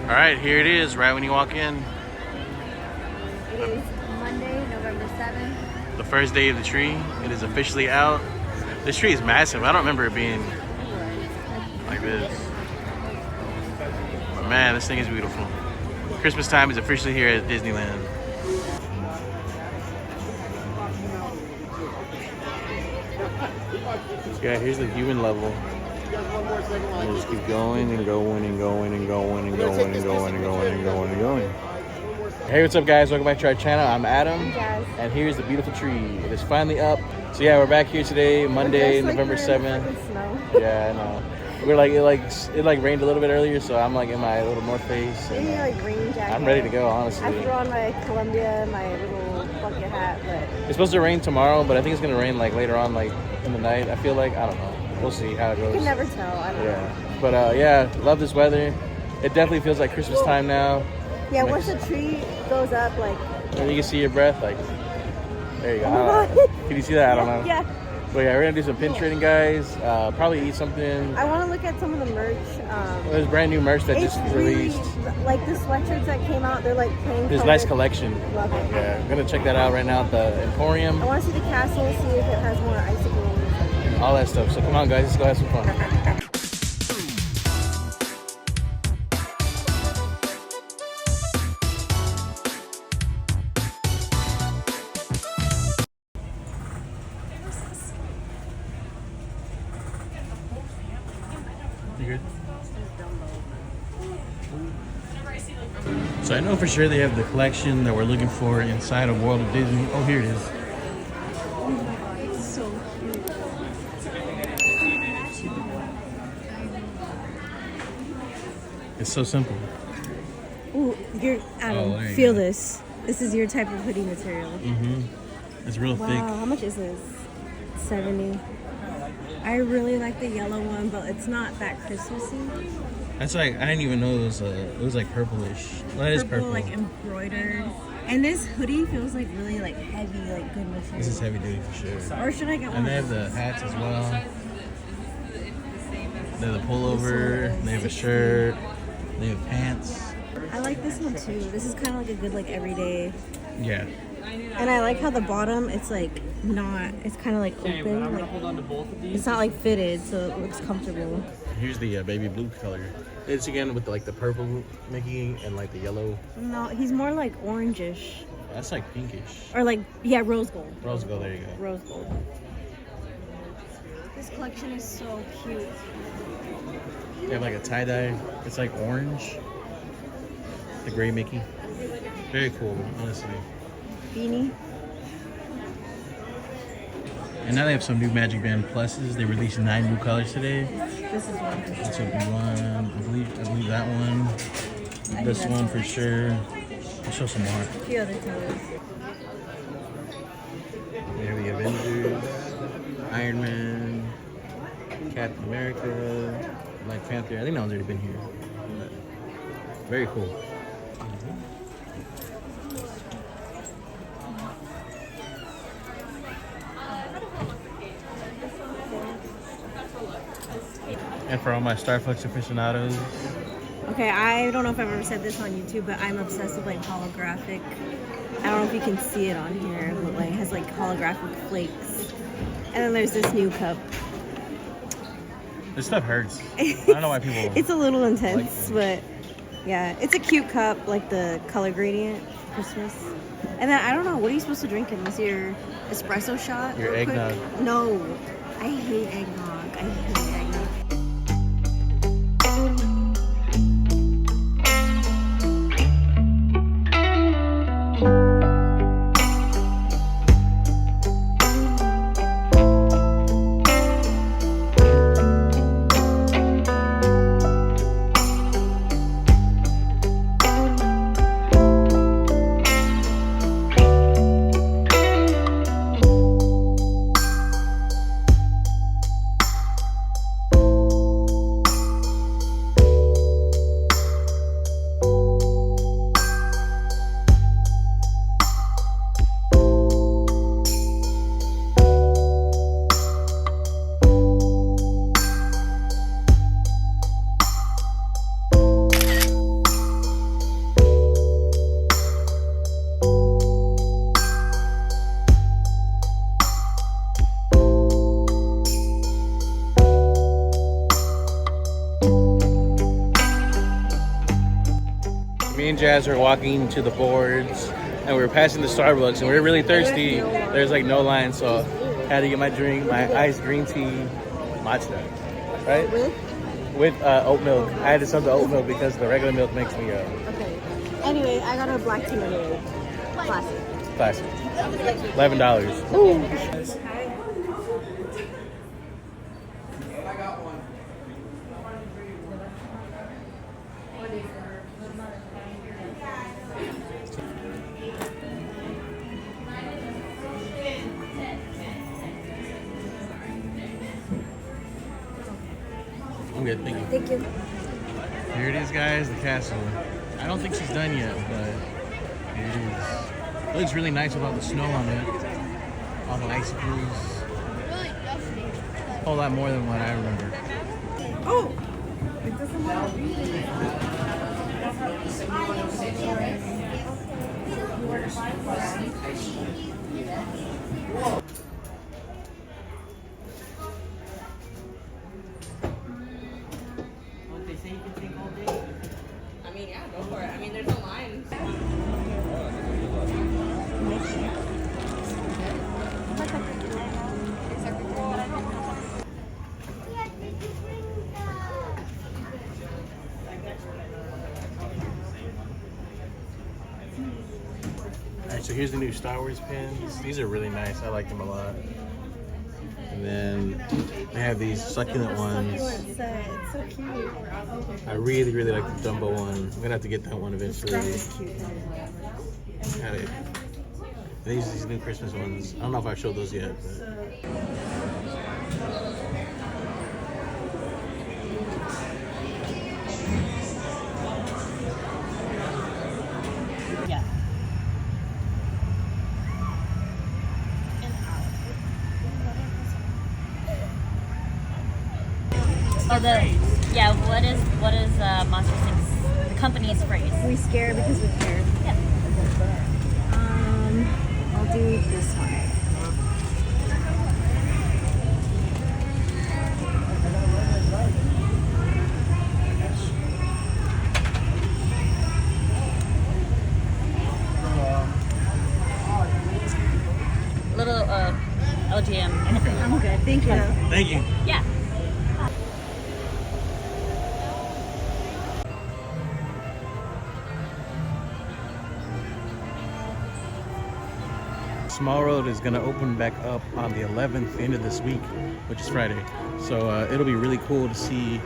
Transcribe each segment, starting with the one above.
All right, here it is, right when you walk in. It is Monday, November 7th. The first day of the tree. It is officially out. This tree is massive. I don't remember it being like this. But man, this thing is beautiful. Christmas time is officially here at Disneyland. Yeah, here's the human level. And just keep going and going and going and going and going and going and going and going and going. Hey, what's up, guys? Welcome back to our channel. I'm Adam, Jaz. and here's the beautiful tree. It is finally up. So yeah, we're back here today, Monday, November 7th. Yeah, I know. We're like it rained a little bit earlier, so I'm like in my little North Face. And, rain jacket. I'm ready to go, honestly. I threw on my Columbia, my little bucket hat, but It's supposed to rain tomorrow, but I think it's gonna rain like later on, like in the night. I feel like, I don't know. We'll see how it goes. you can never tell. I don't know. Yeah, but yeah, love this weather. It definitely feels like Christmas time now. Yeah, once the tree goes up, like. And you can see your breath, like. There you go. Oh my God. Can you see that? I don't know. Yeah. But yeah, we're gonna do some pin trading, guys. Probably eat something. I want to look at some of the merch. There's brand new merch that It's just really, released. like the sweatshirts that came out, they're like plain There's a colored. nice collection. Love it. Yeah, I'm gonna check that out right now at the Emporium. I want to see the castle, see if it has more icicles. All that stuff. So come on, guys, let's go have some fun. You good? So I know for sure they have the collection that we're looking for inside of World of Disney. Oh, here it is. It's so cute. It's so simple. Ooh, Adam, there you feel go. this. This is your type of hoodie material. It's real Wow, thick. how much is this? 70. I really like the yellow one, but it's not that Christmassy. That's like, I didn't even know it was like purplish. Well, that is purple. Like embroidered. And this hoodie feels like really like heavy, like good material. This is heavy duty for sure. Or should I get one? And they have the hats as well. They have the pullover. They have a shirt. They have pants. I like this one too. This is kind of like a good like everyday. Yeah. And I like how the bottom, it's like not, it's kind of like open. Like, it's not like fitted, so it looks comfortable. Here's the baby blue color. It's again with like the purple Mickey and like the yellow. No, he's more like orangish. That's like pinkish. Or like, yeah, rose gold. Rose gold, there you go. Rose gold. This collection is so cute. They have like a tie-dye. It's like orange. The gray Mickey. Very cool, honestly. Beanie. And now they have some new Magic Band Pluses. They released 9 new colors today. This is one for This sure. will be one. I believe that one. think This that's one one. for sure. I'll show some more. A few other colors. They have the Avengers, Iron Man, Captain America, Black Panther. I think that one's already been here. But very cool. And for all my Starbucks aficionados, Okay, I don't know if I've ever said this on YouTube, but I'm obsessed with like holographic. I don't know if you can see it on here, but like it has like holographic flakes. And then there's this new cup. this stuff hurts. I don't know why people. It's a little intense, like but yeah, it's a cute cup, like the color gradient for Christmas. And then I don't know, what are you supposed to drink in this? Your espresso shot? Your real quick? eggnog. No, I hate eggnog. I hate eggnog. Me and Jazz were walking to the boards, and we were passing the Starbucks, and we were really thirsty. There's like no line, so I had to get my drink, my iced green tea, matcha, right? With oat milk. I had to sub the oat milk because the regular milk makes me Okay. Anyway, I got a black tea lemonade. classic. $11. Ooh. I'm good, thank you. Thank you. Here it is, guys, the castle. I don't think she's done yet, but here it is. It looks really nice with all the snow on it. All the icicles. A whole lot more than what I remember. Oh! They say you can take all day. I mean, yeah, go for it. I mean, there's no lines. Alright, so here's the new Star Wars pins. These are really nice. I like them a lot. And then they have these succulent ones. It's so cute. I really, really like the Dumbo one. I'm gonna have to get that one eventually. That's cute. Got it. These new Christmas ones. I don't know if I've showed those yet. But... Yeah. Or what is Monster Inc.'s the company's phrase? We scare because we care. Yeah. I'll do this one. Little LGM. I'm good. Thank you. Thank you. Yeah. Small Road is gonna open back up on the 11th, the end of this week, which is Friday. So it'll be really cool to see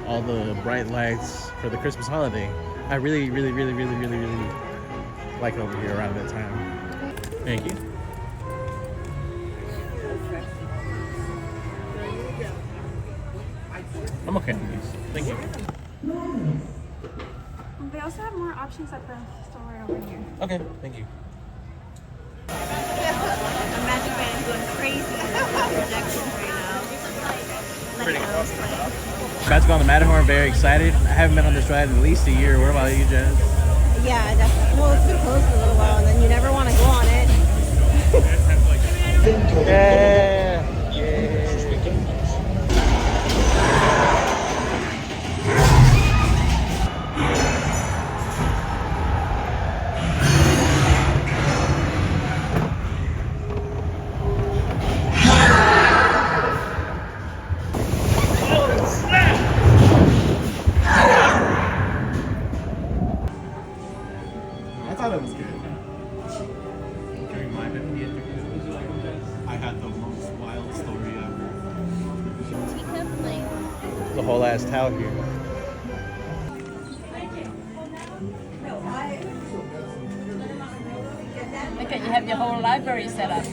all the bright lights for the Christmas holiday. I really, really, really, really, really, really like it over here around that time. Thank you. I'm okay with these. Thank you. They also have more options at the store over here. Okay, thank you. The Magic Band going crazy with projections right now. Pretty good. About to go on the Matterhorn, very excited. I haven't been on this ride in at least a year. What about you, Jazz? Yeah, definitely. Well, it's been closed for a little while, and then you never want to go on it. Yeah. Yeah. I thought it was good. During my 50th I had the most wild story ever. The whole ass tower here. Look at you have your whole library set up.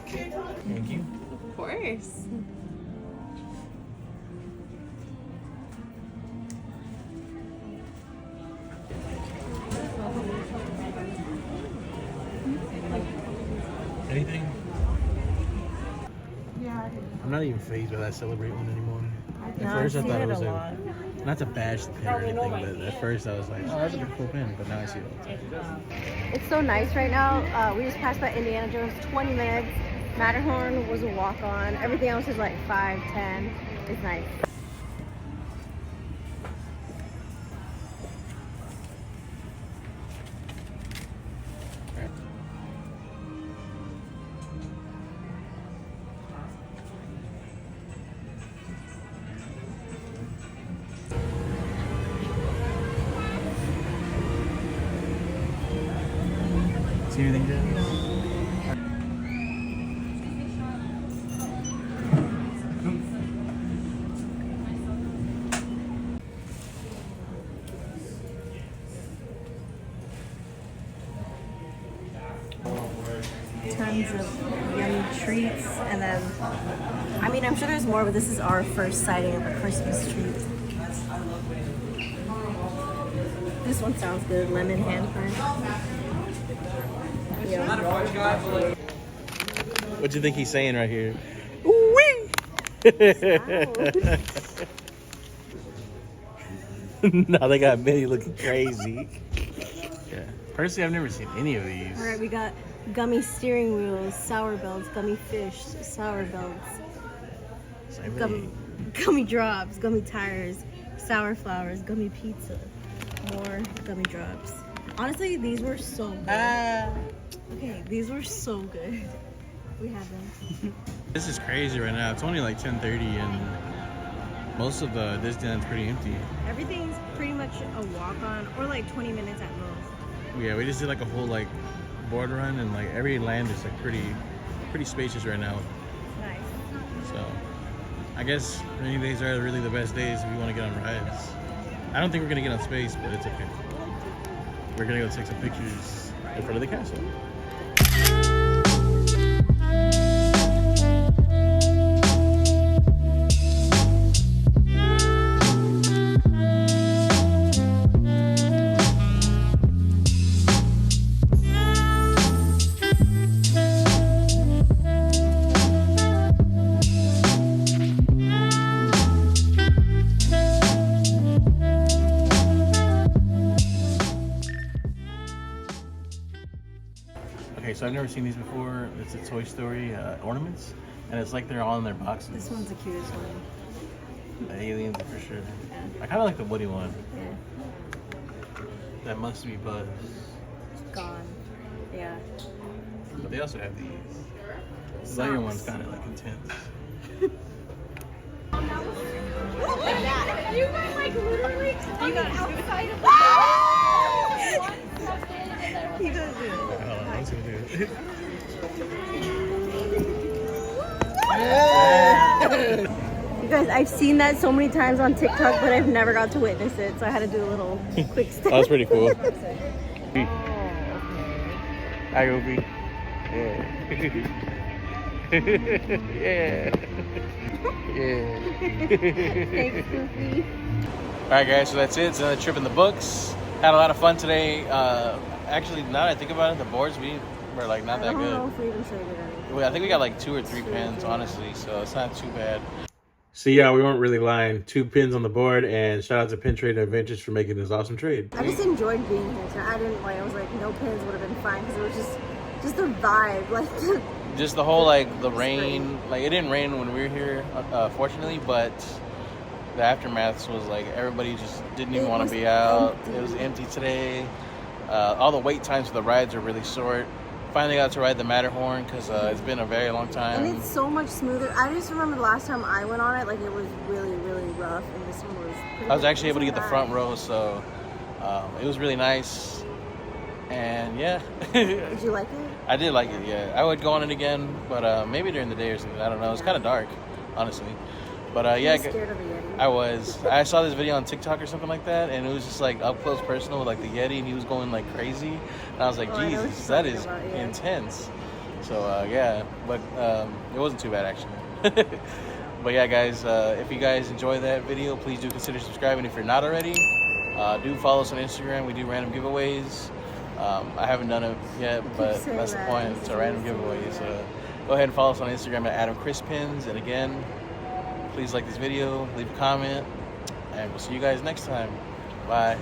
Thank you. Of course. Anything? Yeah. I'm not even phased by that Celebrate one anymore. At No, first I I've thought seen it was it a lot. not to bash the pin or anything, but at first I was like, oh, that's a pretty cool pin, but now I see it all the time. It's so nice right now. We just passed by Indiana Jones, 20 minutes. Matterhorn was a walk-on. Everything else is like 5, 10. It's nice. tons of yummy treats, and then, I mean, I'm sure there's more, but this is our first sighting of a Christmas treat. This one sounds good, lemon hand pie. Yeah. What do you think he's saying right here? No, they got Minnie looking crazy. Yeah. Personally, I've never seen any of these. All right, we got gummy steering wheels, sour belts, gummy fish, sour belts, gummy drops, gummy tires, sour flowers, gummy pizza, more gummy drops. Honestly, these were so good. Okay, these were so good. We have them. This is crazy right now. It's only like 10:30 and most of the Disneyland's pretty empty. Everything's pretty much a walk-on, or like 20 minutes at most. Yeah, we just did like a whole like board run, and like every land is like pretty spacious right now. Nice. So I guess rainy days are really the best days if you want to get on rides. I don't think we're gonna get on space, but it's okay. We're gonna go take some pictures in front of the castle. Okay, so I've never seen these before. It's a Toy Story ornaments, and it's like they're all in their boxes. This one's the cutest one. The aliens for sure. I kind of like the Woody one. Yeah. That must be Buzz. Gone. Yeah. But they also have these. The lighter one's kind of like intense. You guys like literally outside of You guys do it. Hold on, let's go do it. You guys, I've seen that so many times on TikTok, but I've never got to witness it, so I had to do a little quick step. That was pretty cool. Hi, Goofy. Yeah. Yeah. Yeah. Thanks, Goofy. Alright guys, so that's it. It's another trip in the books. Had a lot of fun today. Actually, now that I think about it, the boards were like not that I don't good. know if we even traded any. I think we got like 2 or 3 pins, honestly, so it's not too bad. So yeah, we weren't really lying. 2 pins on the board, and shout out to Pin Trade Adventures for making this awesome trade. I just enjoyed being here tonight. I didn't I was like, no pins would have been fine because it was just the vibe, like just the whole like the rain. Like it didn't rain when we were here, fortunately, but the aftermath was like everybody just didn't even want to be out. It was empty today. All the wait times for the rides are really short. Finally got to ride the Matterhorn because it's been a very long time. And it's so much smoother. I just remember the last time I went on it, like it was really, really rough, and this one was pretty I was actually able to get the nice. front row, so it was really nice. And yeah. Did you like it? I did like it, yeah. I would go on it again, but maybe during the day or something. I don't know. It's kind of dark, honestly. But yeah. Were you scared of the Yeti? I was. I saw this video on TikTok or something like that, and it was just like up close personal with like the Yeti, and he was going like crazy. And I was like, Jesus, that is intense. So yeah, but it wasn't too bad actually. But yeah, guys, if you guys enjoy that video, please do consider subscribing if you're not already. Do follow us on Instagram. We do random giveaways. I haven't done it yet, but that's the point. It's a random giveaway. So go ahead and follow us on Instagram at AdamChrisPins. And again, please like this video, leave a comment, and we'll see you guys next time. Bye.